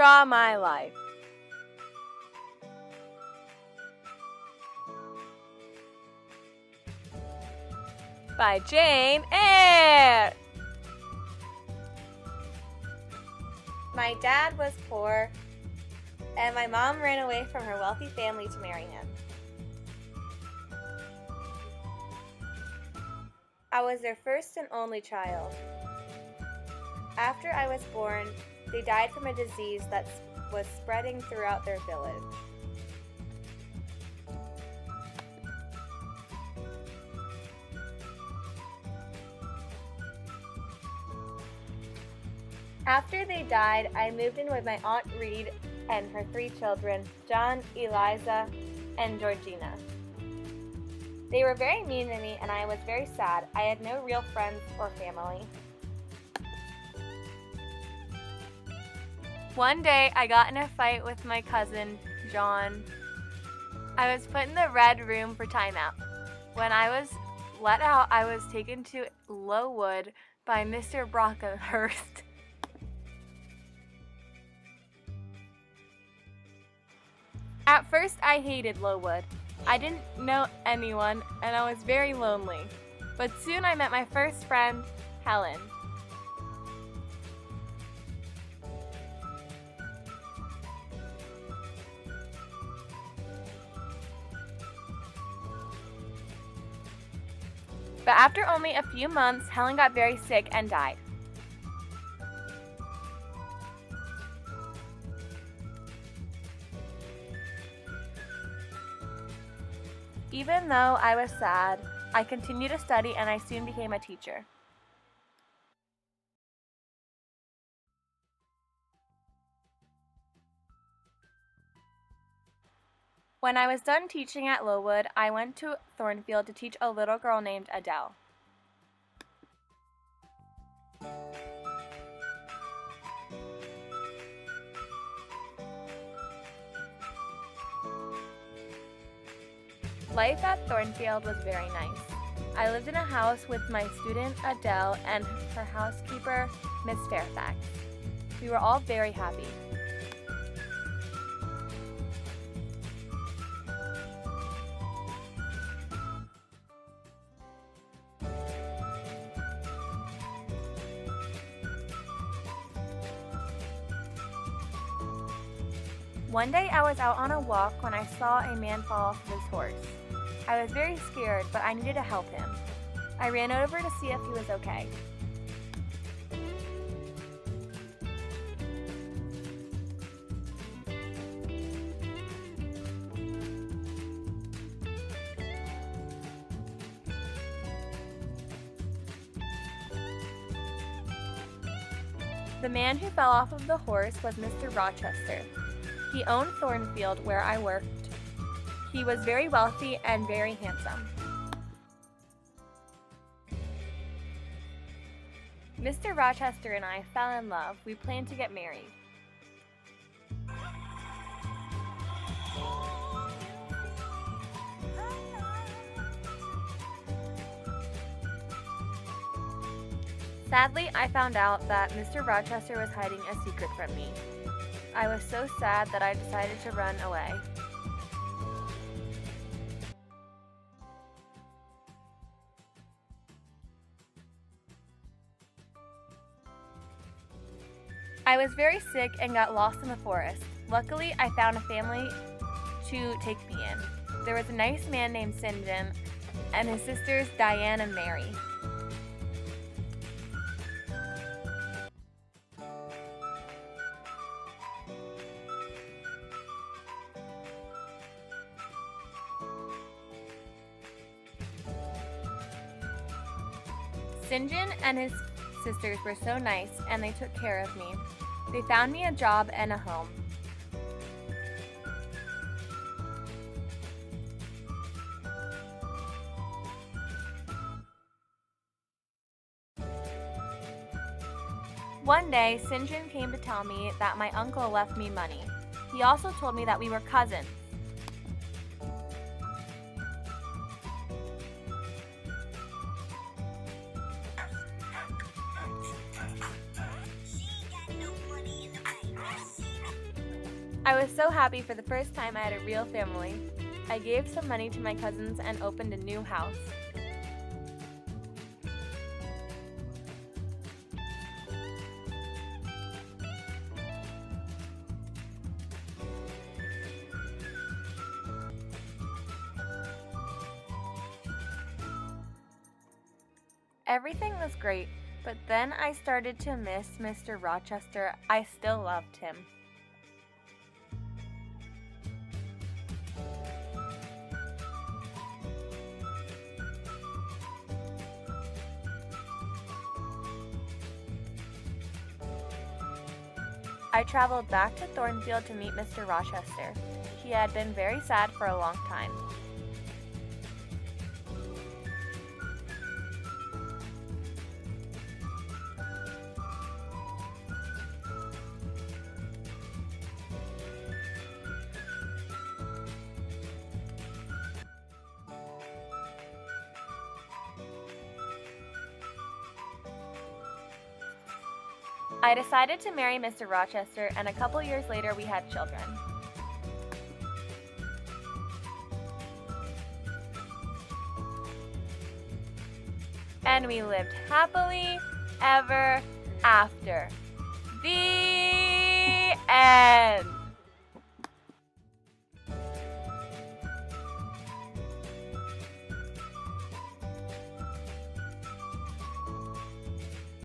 Draw My Life by Jane Eyre. My dad was poor, and my mom ran away from her wealthy family to marry him. I was their first and only child. After I was born, they died from a disease that was spreading throughout their village. After they died, I moved in with my Aunt Reed and her 3 children, John, Eliza, and Georgina. They were very mean to me and I was very sad. I had no real friends or family. One day, I got in a fight with my cousin, John. I was put in the red room for timeout. When I was let out, I was taken to Lowood by Mr. Brockenhurst. At first, I hated Lowood. I didn't know anyone, and I was very lonely. But soon I met my first friend, Helen. But after only a few months, Helen got very sick and died. Even though I was sad, I continued to study and I soon became a teacher. When I was done teaching at Lowood, I went to Thornfield to teach a little girl named Adele. Life at Thornfield was very nice. I lived in a house with my student Adele and her housekeeper, Miss Fairfax. We were all very happy. One day I was out on a walk when I saw a man fall off of his horse. I was very scared, but I needed to help him. I ran over to see if he was okay. The man who fell off of the horse was Mr. Rochester. He owned Thornfield, where I worked. He was very wealthy and very handsome. Mr. Rochester and I fell in love. We planned to get married. Sadly, I found out that Mr. Rochester was hiding a secret from me. I was so sad that I decided to run away. I was very sick and got lost in the forest. Luckily, I found a family to take me in. There was a nice man named St. John and his sisters Diane and Mary. St. John and his sisters were so nice and they took care of me. They found me a job and a home. One day, St. John came to tell me that my uncle left me money. He also told me that we were cousins. I was so happy for the first time I had a real family. I gave some money to my cousins and opened a new house. Everything was great, but then I started to miss Mr. Rochester. I still loved him. I traveled back to Thornfield to meet Mr. Rochester. He had been very sad for a long time. I decided to marry Mr. Rochester, and a couple years later we had children. And we lived happily ever after. The end.